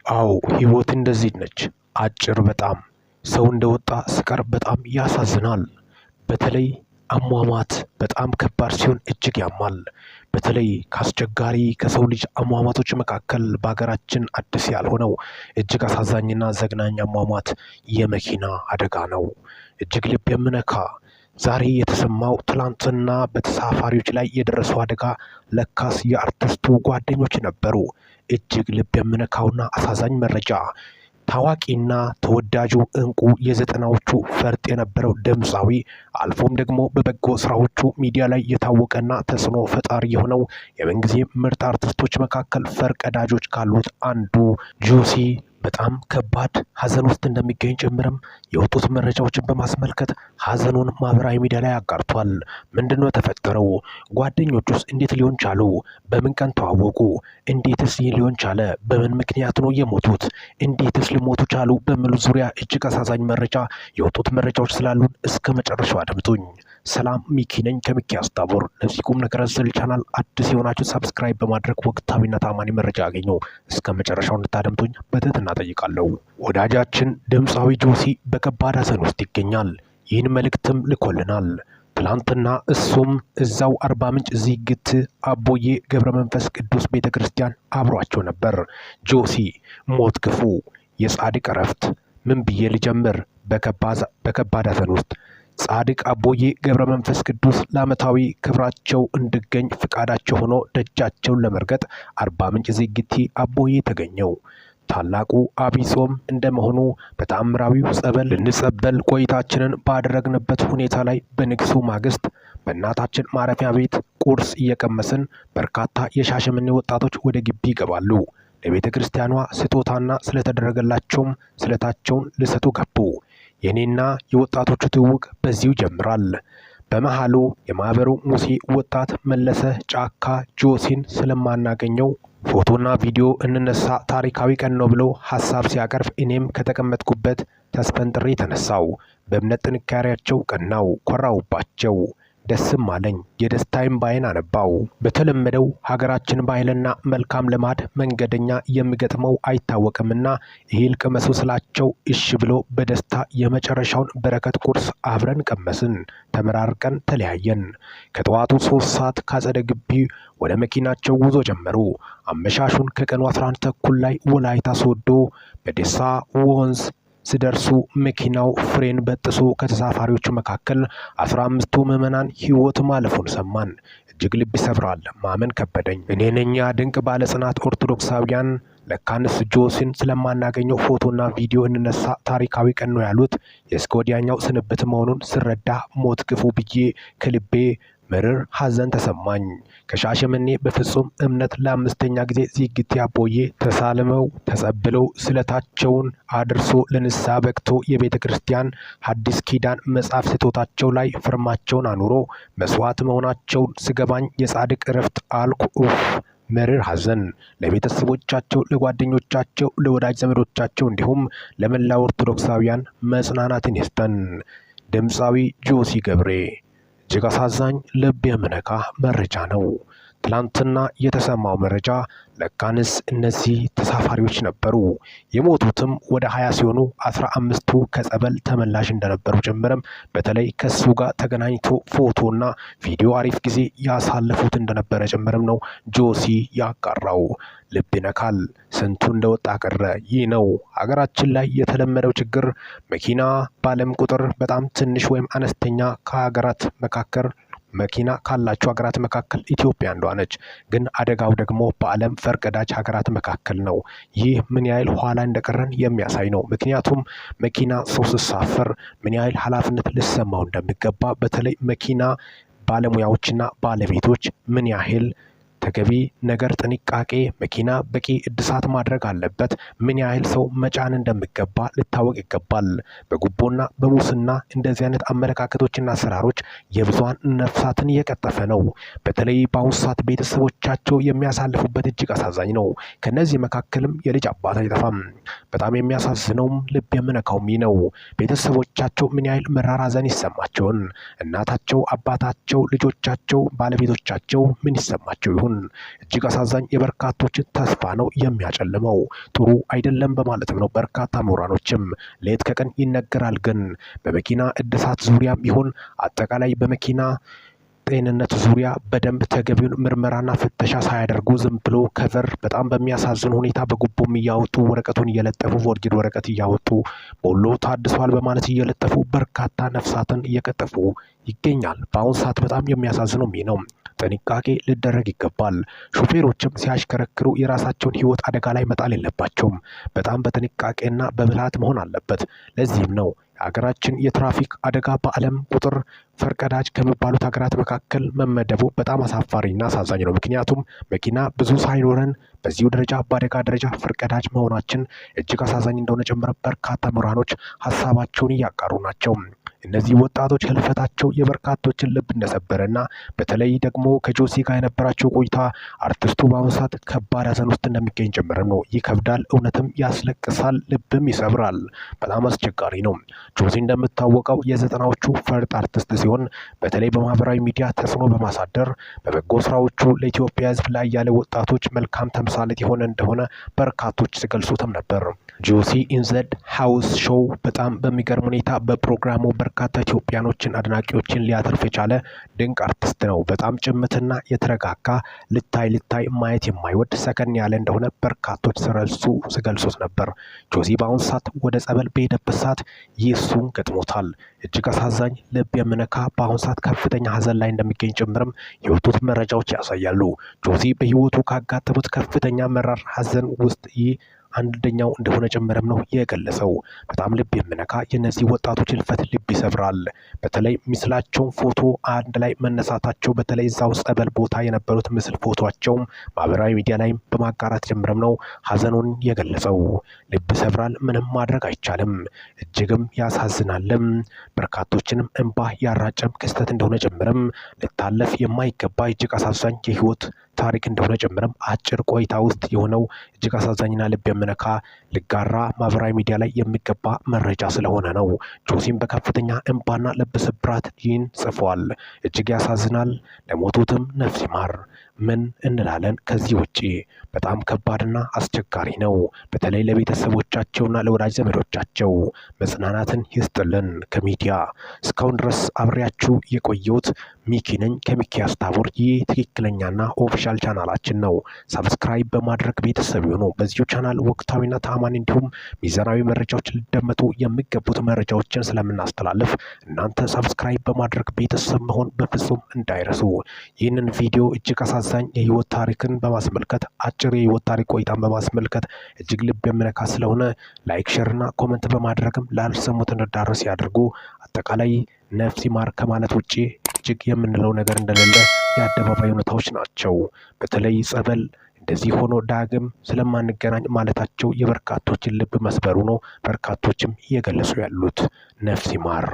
አዎ ህይወት እንደዚህ ነች። አጭር በጣም ሰው እንደወጣ ስቀር በጣም ያሳዝናል። በተለይ አሟሟት በጣም ከባድ ሲሆን እጅግ ያማል። በተለይ ካስቸጋሪ ከሰው ልጅ አሟሟቶች መካከል በሀገራችን አዲስ ያልሆነው እጅግ አሳዛኝና ዘግናኝ አሟሟት የመኪና አደጋ ነው። እጅግ ልብ የሚነካ ዛሬ የተሰማው ትላንትና በተሳፋሪዎች ላይ የደረሰው አደጋ ለካስ የአርቲስቱ ጓደኞች ነበሩ። እጅግ ልብ የሚነካውና አሳዛኝ መረጃ ታዋቂና ተወዳጁ እንቁ የዘጠናዎቹ ፈርጥ የነበረው ድምፃዊ አልፎም ደግሞ በበጎ ስራዎቹ ሚዲያ ላይ የታወቀና ተጽዕኖ ፈጣሪ የሆነው የምንጊዜ ምርጥ አርቲስቶች መካከል ፈርቀዳጆች ካሉት አንዱ ጆሲ በጣም ከባድ ሀዘን ውስጥ እንደሚገኝ ጭምርም የወጡት መረጃዎችን በማስመልከት ሀዘኑን ማህበራዊ ሚዲያ ላይ አጋርቷል። ምንድነው የተፈጠረው? ጓደኞቹስ እንዴት ሊሆን ቻሉ? በምን ቀን ተዋወቁ? እንዴትስ ይህ ሊሆን ቻለ? በምን ምክንያት ነው የሞቱት? እንዴትስ ሊሞቱ ቻሉ? በሚሉ ዙሪያ እጅግ አሳዛኝ መረጃ የወጡት መረጃዎች ስላሉን እስከ መጨረሻው አድምጡኝ። ሰላም ሚኪ ነኝ ከሚኪ አስታቦር። ለዚህ ቁም ነገር አዘል ቻናል አዲስ የሆናችሁ ሰብስክራይብ በማድረግ ወቅታዊና ታማኒ መረጃ ያገኙ። እስከ መጨረሻው እንድታደምጡኝ በትህትና እጠይቃለሁ። ወዳጃችን ድምፃዊ ጆሲ በከባድ ሀዘን ውስጥ ይገኛል። ይህን መልእክትም ልኮልናል። ትላንትና እሱም እዛው አርባ ምንጭ ዝግት አቦዬ ገብረ መንፈስ ቅዱስ ቤተክርስቲያን አብሯቸው ነበር። ጆሲ ሞት ክፉ የጻድቅ እረፍት። ምን ብዬ ልጀምር? በከባድ ሀዘን ውስጥ ጻድቅ አቦዬ ገብረ መንፈስ ቅዱስ ለዓመታዊ ክብራቸው እንድገኝ ፍቃዳቸው ሆኖ ደጃቸውን ለመርገጥ አርባ ምንጭ ዝግቲ አቦዬ ተገኘው። ታላቁ አብይ ጾም እንደመሆኑ በተአምራዊው ጸበል ልንጸበል ቆይታችንን ባደረግንበት ሁኔታ ላይ በንግሱ ማግስት በእናታችን ማረፊያ ቤት ቁርስ እየቀመስን በርካታ የሻሸመኔ ወጣቶች ወደ ግቢ ይገባሉ። ለቤተ ክርስቲያኗ ስጦታና ስለተደረገላቸውም ስለታቸውን ልሰጡ ገቡ። የኔና የወጣቶቹ ትውውቅ በዚሁ ጀምራል። በመሃሉ የማህበሩ ሙሴ ወጣት መለሰ ጫካ ጆሲን ስለማናገኘው ፎቶና ቪዲዮ እንነሳ ታሪካዊ ቀን ነው ብሎ ሐሳብ ሲያቀርብ እኔም ከተቀመጥኩበት ተስፈንጥሬ ተነሳው። በእምነት ጥንካሬያቸው ቀናው፣ ኮራውባቸው፣ ደስም አለኝ። የደስታይም ባይን አነባው። በተለመደው ሀገራችን ባህልና መልካም ልማድ መንገደኛ የሚገጥመው አይታወቅምና እህል ቅመሱ ስላቸው እሺ ብሎ በደስታ የመጨረሻውን በረከት ቁርስ አብረን ቀመስን። ተመራርቀን ተለያየን። ከጠዋቱ 3 ሰዓት ካጸደ ግቢ ወደ መኪናቸው ጉዞ ጀመሩ። አመሻሹን ከቀኑ 11 ተኩል ላይ ወላይታ ሶዶ በደሳ ወንዝ ሲደርሱ መኪናው ፍሬን በጥሶ ከተሳፋሪዎቹ መካከል 15ቱ ምዕመናን ሕይወት ማለፉን ሰማን። እጅግ ልብ ይሰብራል። ማመን ከበደኝ። እኔ ነኝ ያ ድንቅ ባለጽናት ኦርቶዶክሳውያን ለካንስ ጆሲን ስለማናገኘው ፎቶና ቪዲዮ እንነሳ ታሪካዊ ቀን ነው ያሉት የእስከ ወዲያኛው ስንብት መሆኑን ስረዳ ሞት ክፉ ብዬ ከልቤ መርር ሀዘን ተሰማኝ። ከሻሸመኔ በፍጹም እምነት ለአምስተኛ ጊዜ ዝግቲ አቦዬ ተሳልመው ተጸብለው ስለታቸውን አድርሶ ለንስሐ በቅቶ የቤተ ክርስቲያን ሐዲስ ኪዳን መጽሐፍ ስጦታቸው ላይ ፍርማቸውን አኑሮ መስዋዕት መሆናቸውን ስገባኝ የጻድቅ እረፍት አልኩ። ኡፍ መርር ሀዘን ለቤተሰቦቻቸው፣ ለጓደኞቻቸው፣ ለወዳጅ ዘመዶቻቸው እንዲሁም ለመላው ኦርቶዶክሳውያን መጽናናትን ይስጠን። ድምፃዊ ጆሲ ገብሬ እጅግ አሳዛኝ ልብ የሚነካ መረጃ ነው። ትላንትና የተሰማው መረጃ ለካንስ እነዚህ ተሳፋሪዎች ነበሩ። የሞቱትም ወደ 20 ሲሆኑ 15ቱ ከጸበል ተመላሽ እንደነበሩ ጭምርም በተለይ ከሱ ጋር ተገናኝቶ ፎቶና ቪዲዮ አሪፍ ጊዜ ያሳለፉት እንደነበረ ጭምርም ነው ጆሲ ያጋራው። ልብ ይነካል። ስንቱ እንደወጣ ቀረ። ይህ ነው ሀገራችን ላይ የተለመደው ችግር። መኪና ባለም ቁጥር በጣም ትንሽ ወይም አነስተኛ ከሀገራት መካከል መኪና ካላቸው ሀገራት መካከል ኢትዮጵያ አንዷ ነች። ግን አደጋው ደግሞ በዓለም ፈርቀዳጅ ሀገራት መካከል ነው። ይህ ምን ያህል ኋላ እንደቀረን የሚያሳይ ነው። ምክንያቱም መኪና ሰው ሲሳፈር ምን ያህል ኃላፊነት ሊሰማው እንደሚገባ በተለይ መኪና ባለሙያዎችና ባለቤቶች ምን ያህል ተገቢ ነገር ጥንቃቄ መኪና በቂ እድሳት ማድረግ አለበት። ምን ያህል ሰው መጫን እንደሚገባ ሊታወቅ ይገባል። በጉቦና በሙስና እንደዚህ አይነት አመለካከቶችና አሰራሮች የብዙሃን ነፍሳትን እየቀጠፈ ነው። በተለይ በአሁኑ ሰዓት ቤተሰቦቻቸው የሚያሳልፉበት እጅግ አሳዛኝ ነው። ከነዚህ መካከልም የልጅ አባት አይጠፋም። በጣም የሚያሳዝነውም ልብ የሚነካውም ይህ ነው። ቤተሰቦቻቸው ምን ያህል መራር ሀዘን ይሰማቸውን፣ እናታቸው፣ አባታቸው፣ ልጆቻቸው፣ ባለቤቶቻቸው ምን ይሰማቸው ይሁን? ሲሆን እጅግ አሳዛኝ የበርካቶችን ተስፋ ነው የሚያጨልመው። ጥሩ አይደለም በማለትም ነው በርካታ ምሁራኖችም ሌት ከቀን ይነገራል። ግን በመኪና እድሳት ዙሪያም ይሁን አጠቃላይ በመኪና ጤንነት ዙሪያ በደንብ ተገቢውን ምርመራና ፍተሻ ሳያደርጉ ዝም ብሎ ከቨር በጣም በሚያሳዝን ሁኔታ በጉቦም እያወጡ ወረቀቱን እየለጠፉ ፎርጅድ ወረቀት እያወጡ ቦሎ ታድሷል በማለት እየለጠፉ በርካታ ነፍሳትን እየቀጠፉ ይገኛል። በአሁኑ ሰዓት በጣም የሚያሳዝነው ይህ ነው። ጥንቃቄ ሊደረግ ይገባል። ሹፌሮችም ሲያሽከረክሩ የራሳቸውን ሕይወት አደጋ ላይ መጣል የለባቸውም። በጣም በጥንቃቄና በብልሃት መሆን አለበት። ለዚህም ነው የሀገራችን የትራፊክ አደጋ በዓለም ቁጥር ፈርቀዳጅ ከሚባሉት ሀገራት መካከል መመደቡ በጣም አሳፋሪና አሳዛኝ ነው። ምክንያቱም መኪና ብዙ ሳይኖረን በዚሁ ደረጃ በአደጋ ደረጃ ፈርቀዳጅ መሆናችን እጅግ አሳዛኝ እንደሆነ ጨምረ በርካታ ምሁራኖች ሀሳባቸውን እያጋሩ ናቸው። እነዚህ ወጣቶች ህልፈታቸው የበርካቶችን ልብ እንደሰበረና በተለይ ደግሞ ከጆሲ ጋር የነበራቸው ቆይታ አርቲስቱ በአሁኑ ሰዓት ከባድ ሐዘን ውስጥ እንደሚገኝ ጭምርም ነው። ይከብዳል፣ እውነትም ያስለቅሳል፣ ልብም ይሰብራል። በጣም አስቸጋሪ ነው። ጆሲ እንደምታወቀው የዘጠናዎቹ ፈርጥ አርቲስት ሲሆን በተለይ በማህበራዊ ሚዲያ ተጽዕኖ በማሳደር በበጎ ስራዎቹ ለኢትዮጵያ ህዝብ ላይ ያለ ወጣቶች መልካም ተምሳሌት የሆነ እንደሆነ በርካቶች ሲገልጹትም ነበር። ጆሲ ኢንዘድ ሃውስ ሾው በጣም በሚገርም ሁኔታ በፕሮግራሙ በርካታ ኢትዮጵያኖችን አድናቂዎችን ሊያተርፍ የቻለ ድንቅ አርቲስት ነው። በጣም ጭምትና የተረጋጋ ልታይ ማየት የማይወድ ሰከን ያለ እንደሆነ በርካቶች ሲገልጹት ነበር። ጆሲ በአሁኑ ሰዓት ወደ ጸበል በሄደበት ሰዓት ይሱን ገጥሞታል። እጅግ አሳዛኝ ልብ የምነካ በአሁኑ ሰዓት ከፍተኛ ሀዘን ላይ እንደሚገኝ ጭምርም የወጡት መረጃዎች ያሳያሉ። ጆሲ በህይወቱ ካጋጠሙት ከፍተኛ መራር ሀዘን ውስጥ ይህ አንደኛው እንደሆነ ጭምርም ነው የገለጸው። በጣም ልብ የምነካ የነዚህ ወጣቶች ህልፈት ልብ ይሰብራል። በተለይ ምስላቸውን ፎቶ አንድ ላይ መነሳታቸው በተለይ እዛው ጸበል ቦታ የነበሩት ምስል ፎቶቸውም ማህበራዊ ሚዲያ ላይ በማጋራት ጭምርም ነው ሀዘኑን የገለጸው። ልብ ይሰብራል። ምንም ማድረግ አይቻልም። እጅግም ያሳዝናልም። በርካቶችንም እንባ ያራጨም ክስተት እንደሆነ ጭምርም ልታለፍ የማይገባ እጅግ አሳዛኝ የህይወት ታሪክ እንደሆነ ጭምርም አጭር ቆይታ ውስጥ የሆነው እጅግ አሳዛኝና ልብ የምነካ ልጋራ ማህበራዊ ሚዲያ ላይ የሚገባ መረጃ ስለሆነ ነው። ጆሲም በከፍተኛ እንባና ልብ ስብራት ይህን ጽፏል። እጅግ ያሳዝናል። ለሞቱትም ነፍስ ይማር። ምን እንላለን ከዚህ ውጪ? በጣም ከባድና አስቸጋሪ ነው። በተለይ ለቤተሰቦቻቸውና ለወዳጅ ዘመዶቻቸው መጽናናትን ይስጥልን። ከሚዲያ እስካሁን ድረስ አብሬያችሁ የቆየሁት ሚኪ ነኝ ከሚኪያስ ታቦር። ይህ ትክክለኛና ኦፊሻል ቻናላችን ነው። ሰብስክራይብ በማድረግ ቤተሰብ ይሁኑ። በዚሁ ቻናል ወቅታዊና ታማኝ እንዲሁም ሚዛናዊ መረጃዎች ሊደመጡ የሚገቡት መረጃዎችን ስለምናስተላልፍ እናንተ ሰብስክራይብ በማድረግ ቤተሰብ መሆን በፍጹም እንዳይረሱ። ይህንን ቪዲዮ እጅግ አሳዛኝ የህይወት ታሪክን በማስመልከት አጭር የህይወት ታሪክ ቆይታን በማስመልከት እጅግ ልብ የሚነካ ስለሆነ ላይክ፣ ሼርና ኮሜንት በማድረግም ላልሰሙት እንዲዳረስ ያድርጉ። አጠቃላይ ነፍስ ይማር ከማለት ውጪ እጅግ የምንለው ነገር እንደሌለ የአደባባይ እውነታዎች ናቸው። በተለይ ጸበል እንደዚህ ሆኖ ዳግም ስለማንገናኝ ማለታቸው የበርካቶችን ልብ መስበሩ ነው። በርካቶችም እየገለጹ ያሉት ነፍስ ይማር።